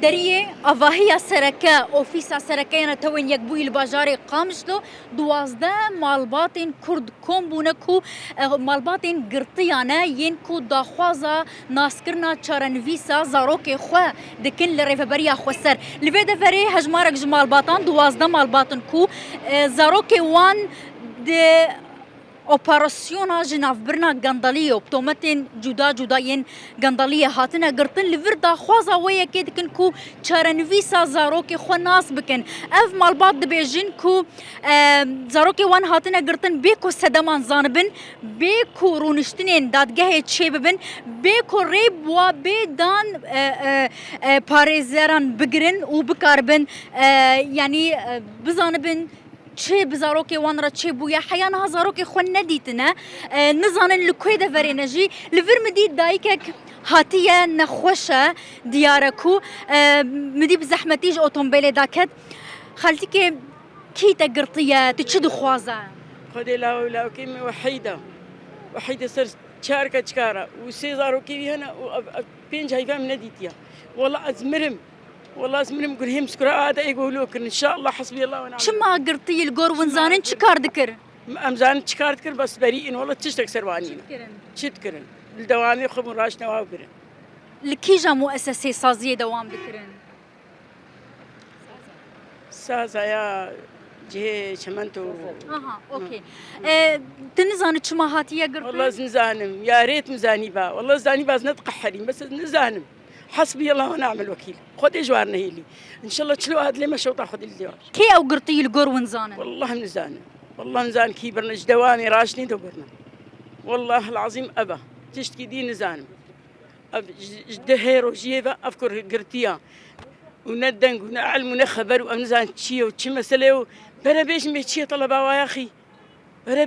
دریه آواهی سرکه اوفیس سرکه یعنی توین یک بوی الباجاری قامشلو دوازده مالباتین کرد کم بونه کو مالباتین گرتیانه ین کو داخوازا ناسکرنا چارنویسا زاروک خو دکن لریفبریا خو سر لوید فری هجمارک جمالباتان دوازده مالباتن کو زاروک وان de operasyona jinavbirna gandaliye optometin cuda yên gandaliye hatine girtin li vir daxwaza wê yekê dikin ku çarenivîsa zarokê xwe nas bikin. Ev malbat dibêjin ku zarokê wan hatine girtin bê ku sedeman zanibin, bê ku rûniştinên dadgehê çê bibin, bê ku rê buwa bê dan parêzeran bigirin û bikaribin yani bizanibin چه بزاروکی وان را چه بویا حیان ها زاروکی خون ندیتنه نزانن لکوی ده ورینجی لور مدید دایک هاتیه نخوشه دیارکو مدی بزحمتیج اتومبیل داکت خالتی که کی تقرطیه تچه دخوازه خدي لا كيم وحيدة صار شاركة شكارة وسي زاروكي هنا بينج هيفهم نديتيا والله أزمرم والله اسمهم كلهم سكرا هذا يقولوا كن ان شاء الله حسبي الله ونعم. شما قرطي الجور ونزانن شكار ذكر؟ امزان شكار ذكر بس بريئين والله تشتك سروانين. شتكرن الدوام يخبون راش نواو كرن. لكيجا مؤسسة صازية دوام ذكرن؟ سازا يا جه شمنتو. اوكي. تنزان شما هاتية قرطي؟ والله نزانم يا ريت مزاني با والله زاني باز نتقحرين بس نزانم. حسبي الله ونعم الوكيل خذي جوارنا هيلي ان شاء الله تشلو هاد لي مشوطه خذ الجوار كي او قرطي القور ونزان والله نزان والله نزان كيبرنا جدواني راشني دبرنا والله العظيم ابا تشتكي دي نزان جدهيرو جيبه افكر قرطيا وندنق ونعلم ونخبر ونزان تشي وتشي مساله بلا بيش مشي طلبه يا اخي بلا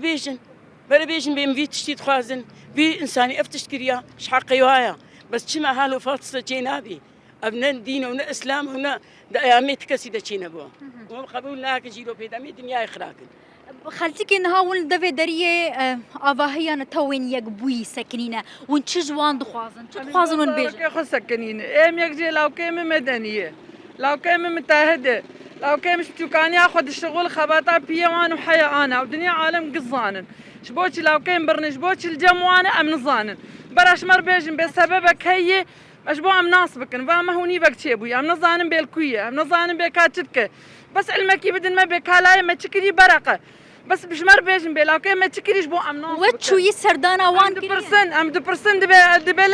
بيش بي تشتي تخازن بي انساني افتشكريا شحقي وهايا بس شما هالو فاتصة جينابي أبنا دين ونا إسلام ونا دأياميت كسيدة جينا بوا وقبول لها كجيلو بيدامي دنيا إخراقن خالتك إنها ولدفع دريه أواهيا نتوين يقبوي سكنينة ونشجوان دخوازن تخوازن ونبيج كي سكنينة إيم يكجي لو كيم مدنية لو كيم متاهدة لو كيم شتوكان ياخد الشغل خباطة بيوان وحيا أنا ودنيا عالم قزانن شبوتش لو كيم برنش بوتش الجموانة أم نظانن براش مر بيجن بسببك هي مشبوع ام ناصبكن فما هوني بك تشيبوي ام نظانن بالكويه ام نظانن بكاتبك بس علمك بدن ما بكالاي ما تشكري برقه بس بش مر بيجن بلاوكي ما تشكريش بو ام ناصبك وتشو يسردانا وان برسن ام دو برسن دبي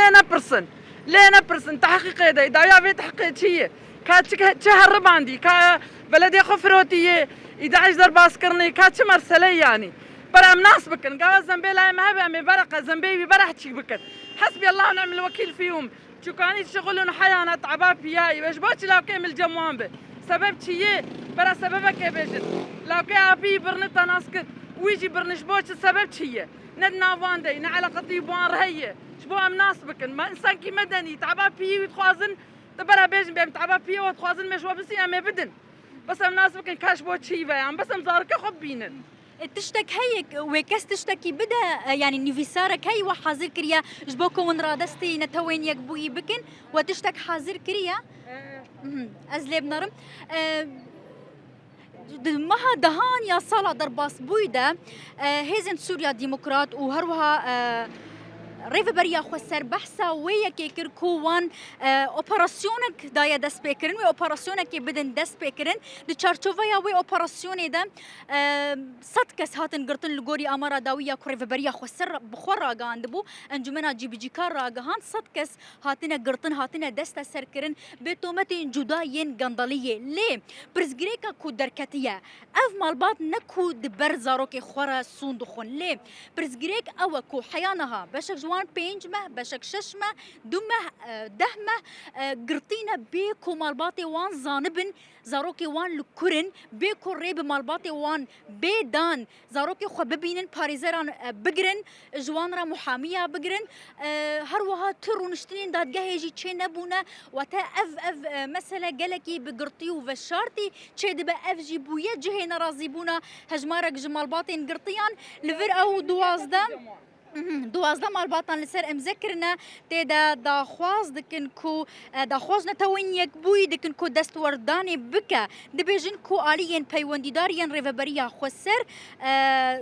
لنا برسن تحقيق دا يا بيت تحقيق شيء كاتك شهر عندي كا بلدي خفروتي 11 باسكرني كاتش مرسلي يعني برا مناس بكن قال زنبي لا مهبه مي برقه زنبي برحتك بكن حسبي الله ونعم الوكيل فيهم شو كانوا يشغلون حيانا تعبا فياي باش بوش لو كامل الجموان به سبب شيء برا سببك يا بيجن لو كي ابي برنتا ناسك ويجي برنش بوش السبب شيء ندنا فاندي نعلى قطيبوان رهيه شبو مناس بكن ما انسان كي مدني تعبا فيه ويتخوازن تبرا بيجن بيم تعبا فيه وتخوازن مش وبسي امي بدن بس مناس بكن كاش بوش شيء يعني بس مزارك خبينن تشتك هيك وكاس تشتكي بدا يعني نيفيسارك هي وحاضر كريا جبوكو ون رادستي نتوين يقبوي بكن وتشتك حاضر كريا ازلي بنرم مها دهان يا صلاة درباس بويدا هيزن سوريا ديمقراط وهروها ريف بريا خسر بحثا ويا كيكر كوان اوبراسيونك دايا دس بيكرن و اوبراسيونك بدن دس بيكرن دي تشارتوفيا وي اوبراسيوني ده صد كس هاتن قرطن لغوري امارا داويا كريف بريا خسر بخور راغان دبو انجمنا جي بي جي كار راغان صد كس هاتنا قرطن هاتنا دستا سركرن بتومتين جداين غنداليه ليه برزغريكا كو دركتيه اف مالبات نكو دبر زاروكي خورا سوندخون ليه برزغريك او كو حيانها بشك جوان بينجمه بشك ششمه دمه دهمه قرطينا بيكو مالباتي وان زانبن زاروكي وان لكورن بيكو ريب مالباتي وان بيدان زاروكي خو ببينن باريزران بقرن جوان را محاميه بقرن هروها ترونشتين دادگاه جي چه نبونه وتا اف مساله قالكي بقرطي وفشارتي چه دبا اف جي بويه جهه نرازي بونه هجمارك جمالباتين قرطيان لفر او دوازده دوازده مالباتان لسر ام ذكرنا تيدا داخواز دكن كو داخواز نتوين يك بوي دكن كو دستورداني بكا دبيجن كو آليين بيونديداريين ريفبريا خسر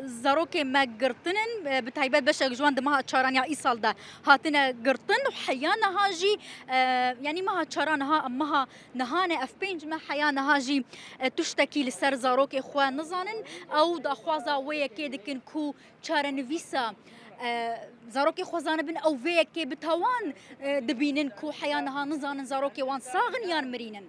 زاروكي ما قرطنن بتايبات بشا جوان دمها تشاران يا إيصال دا هاتنا قرطن وحيانا هاجي يعني ما هاتشاران ها أمها نهانة أفبينج ما حيانا هاجي تشتكي لسر زاروكي خوا نزانن أو داخوازا ويا كي دكن كو تشارن فيسا زاروكي خوزانه بن او ويكي بتوان دبينن كو حيانها نزان زاروكي وان صاغن يان مرينن